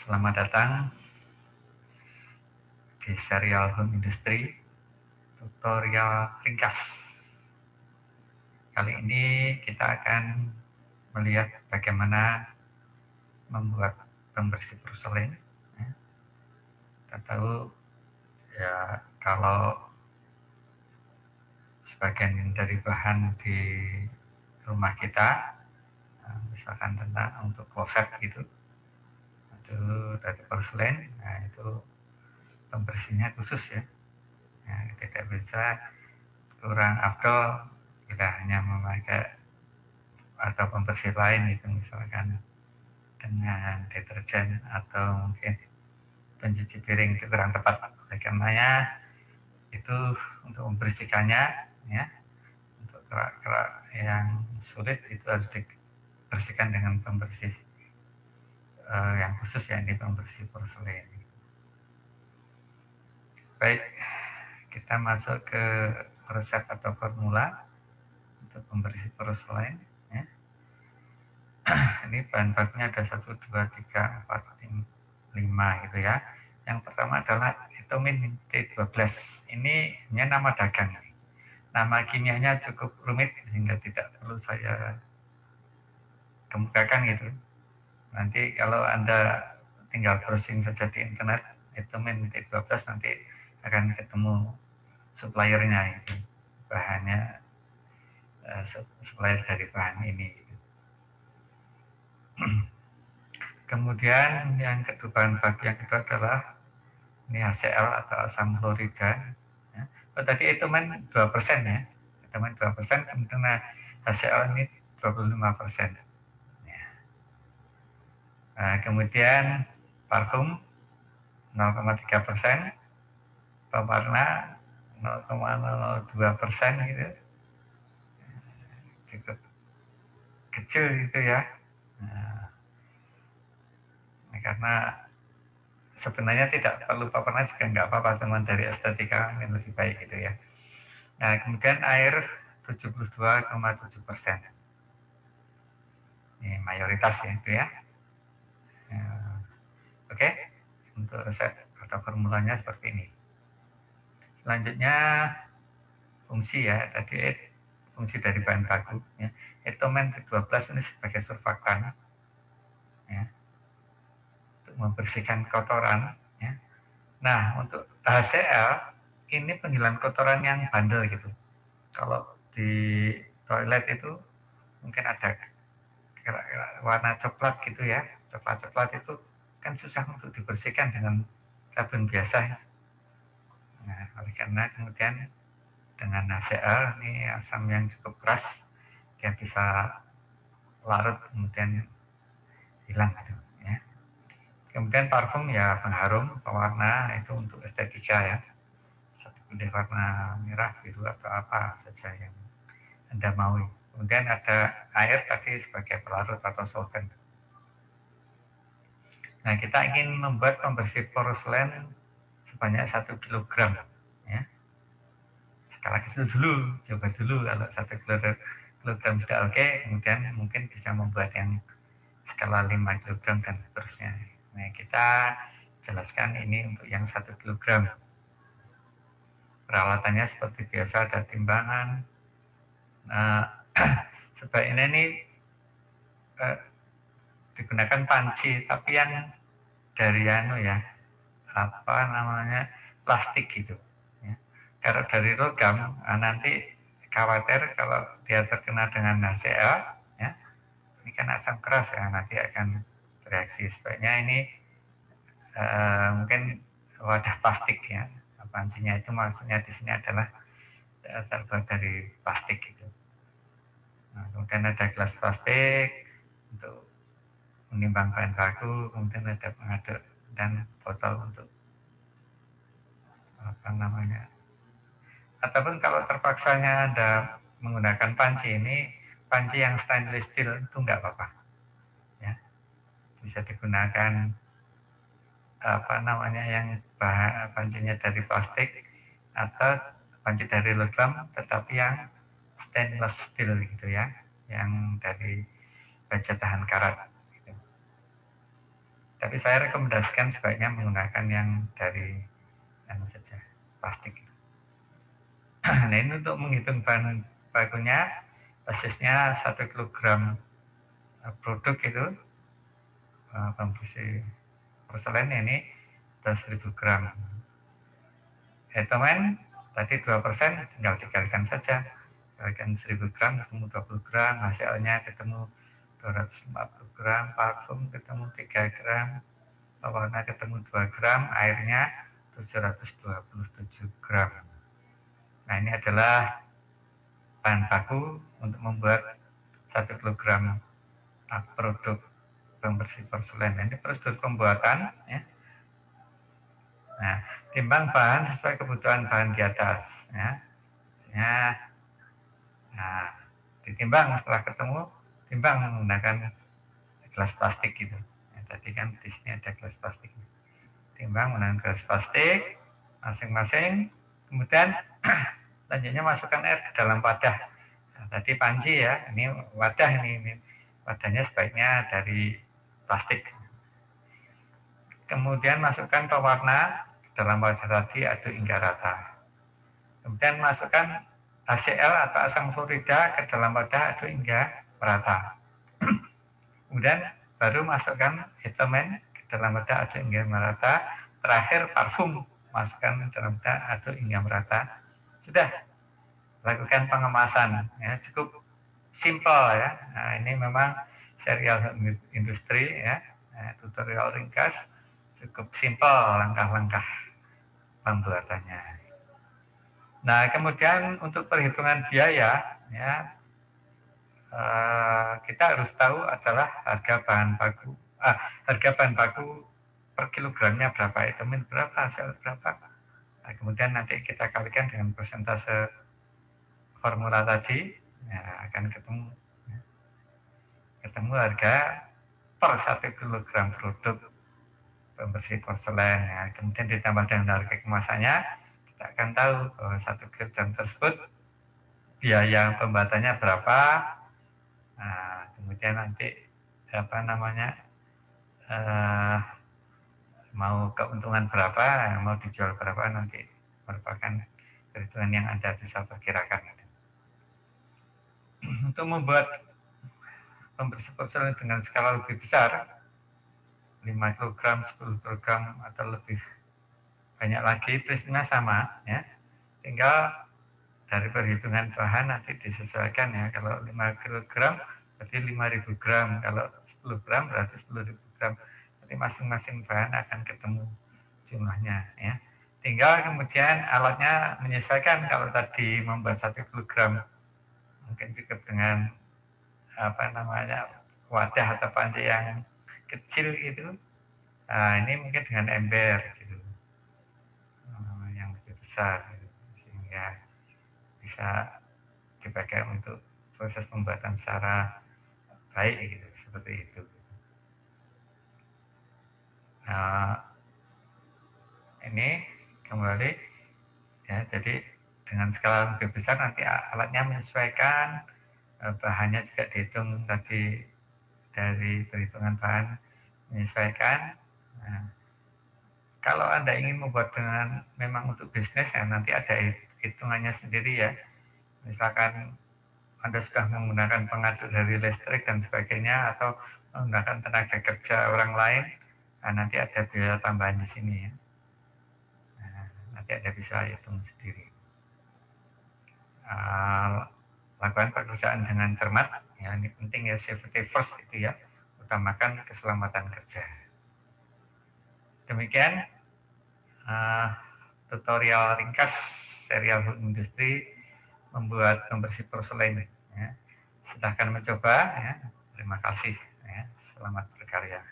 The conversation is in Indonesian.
Selamat datang di serial Home Industry tutorial ringkas. Kali ini kita akan melihat bagaimana membuat pembersih porselin. Kita tahu ya kalau sebagian dari bahan di rumah kita, misalkan tentang untuk kloset gitu, itu dari porselin, nah itu pembersihnya khusus ya. Tidak bisa kurang afdol kita hanya memakai atau pembersih lain itu misalkan dengan deterjen atau mungkin pencuci piring itu kurang tepat. Oleh karenanya itu untuk membersihkannya ya, untuk kerak-kerak yang sulit itu harus dibersihkan dengan pembersih yang khusus ya, ini pembersih porselin. Baik, kita masuk ke resep atau formula untuk pembersih porselin ya. Ini bahan bakunya ada 1, 2, 3, 4, 5 gitu ya. Yang pertama adalah etomin T12. Ini hanya nama dagang. Nama kimianya cukup rumit sehingga tidak perlu saya kemukakan gitu. Nanti kalau Anda tinggal browsing saja di internet, etomin T12 nanti akan ketemu suppliernya itu. Bahannya supplier dari bahan ini. Kemudian yang kedua, bahan baku yang kedua adalah ini HCl atau asam klorida. Ya. Oh, tadi etomen 2% ya. Etomen 2%, kemudian HCl ini 25%. Ya. Nah, kemudian parfum 0,3%, pewarna 0,02% gitu. Cukup kecil gitu ya. Nah, karena sebenarnya tidak perlu pewarna juga nggak apa-apa, teman, dari estetika yang lebih baik gitu ya. Nah, kemudian air 72,7%. Ini mayoritas ya itu ya. Oke, untuk resep atau formulanya seperti ini. Selanjutnya fungsi ya, tadi fungsi dari bahan baku ya. Etomen T12 ini sebagai surfaktan ya, untuk membersihkan kotoran ya. Nah, untuk HCl ini penghilang kotoran yang bandel gitu. Kalau di toilet itu mungkin ada warna coklat gitu ya, coklat-coklat itu kan susah untuk dibersihkan dengan sabun biasa. Nah, oleh karena kemudian dengan HCl ini asam yang cukup keras, dia bisa larut kemudian hilang gitu ya. Kemudian parfum ya pengharum, pewarna itu untuk estetika ya. Satu pilih warna merah, biru atau apa saja yang Anda mau. Kemudian ada air tadi sebagai pelarut atau solvent. Nah, kita ingin membuat pembersih porselin sebanyak 1 kg ya. Skala kecil dulu, coba dulu kalau 1 kilogram sudah oke, kemudian mungkin bisa membuat yang skala 5 kg dan seterusnya. Nah, kita jelaskan ini untuk yang 1 kg. Peralatannya seperti biasa, ada timbangan. Nah, sebaiknya ini digunakan panci, tapi yang dari apa namanya, plastik gitu. Ya. Kalau dari logam, nanti khawatir kalau dia terkena dengan HCl, ya, ini kan asam keras ya, nanti akan bereaksi. Sebaiknya ini mungkin wadah plastik ya. Pancinya itu maksudnya di sini adalah terbuat dari plastik gitu. Nah, kemudian ada gelas plastik untuk menimbang bahan baku, kemudian ada pengaduk dan botol untuk apa namanya. Ataupun kalau terpaksanya Anda menggunakan panci ini, panci yang stainless steel itu nggak apa-apa. Ya. Bisa digunakan apa namanya yang pancinya dari plastik atau panci dari logam tetapi yang stainless steel gitu ya, yang dari baja tahan karat gitu. Dan tapi saya rekomendasikan sebaiknya menggunakan yang dari saja, plastik. Nah, ini untuk menghitung bahan bakunya, basisnya 1 kg produk itu pembersih porselen ini 12.000 gram. Etomen tadi 2%, tinggal dikalikan saja. Kalikan 1.000 gram ketemu 20 gram, hasilnya ketemu 250 gram, parfum ketemu 3 gram, pewarna ketemu 2 gram, airnya 727 gram. Nah, ini adalah bahan baku untuk membuat 1 kg produk pembersih porselen. Ini prosedur pembuatan, ya. Nah, timbang bahan sesuai kebutuhan bahan di atas, ya. Nah, ditimbang setelah ketemu, timbang menggunakan gelas plastik gitu. Ya, tadi kan di sini ada gelas plastik. Timbang menggunakan gelas plastik masing-masing, kemudian selanjutnya masukkan air ke dalam wadah. Nah, tadi panci ya, ini wadah ini wadahnya sebaiknya dari plastik. Kemudian masukkan pewarna dalam wadah tadi, aduk hingga rata. Kemudian masukkan HCl atau asam fluorida ke dalam wadah, aduk hingga merata. Kemudian baru masukkan etomen ke dalam wadah, aduk hingga merata. Terakhir parfum, masukkan ke dalam wadah, aduk hingga merata. Sudah, lakukan pengemasan, ya, cukup simple ya. Nah, ini memang serial industri ya, tutorial ringkas, cukup simple langkah-langkah pembuatannya. Nah, kemudian untuk perhitungan biaya ya, kita harus tahu adalah harga bahan baku per kilogramnya berapa, etomen berapa, sel berapa. Nah, kemudian nanti kita kalikan dengan persentase formula tadi, ya, akan ketemu harga per 1 kg produk pembersih porselen. Ya. Kemudian ditambah dengan harga kemasannya, kita akan tahu bahwa 1 kg tersebut biaya pembuatannya berapa. Nah, kemudian nanti mau keuntungan berapa, mau dijual berapa, nanti merupakan perhitungan yang Anda bisa perkirakan. Untuk membuat pembersih porselen dengan skala lebih besar, 5 kg, 10 kg, atau lebih banyak lagi, prinsipnya sama ya. Tinggal dari perhitungan bahan nanti disesuaikan ya. Kalau 5 kg berarti 5.000 gram, kalau 10 gram berarti 10.000 gram. Jadi masing-masing bahan akan ketemu jumlahnya ya. Tinggal kemudian alatnya menyesuaikan. Kalau tadi membuat 1 kg mungkin cukup dengan wadah atau panci yang kecil itu. Nah, ini mungkin dengan ember gitu, yang lebih besar gitu, sehingga bisa dipakai untuk proses pembuatan secara baik gitu, seperti itu. Nah, ini kembali ya, jadi dengan skala lebih besar nanti alatnya menyesuaikan, bahannya juga dihitung tadi dari perhitungan bahan menyesuaikan. Nah, kalau Anda ingin membuat dengan memang untuk bisnis ya, nanti ada hitungannya sendiri ya. Misalkan Anda sudah menggunakan pengaduk dari listrik dan sebagainya, atau menggunakan tenaga kerja orang lain, nah nanti ada biaya tambahan di sini ya. Nah, nanti Anda bisa hitung sendiri. Lakukan pekerjaan dengan cermat, ya ini penting ya, safety first itu ya, utamakan keselamatan kerja. Demikian tutorial ringkas serial food industry membuat pembersih porselen ya. Silahkan mencoba ya. Terima kasih ya. Selamat berkarya.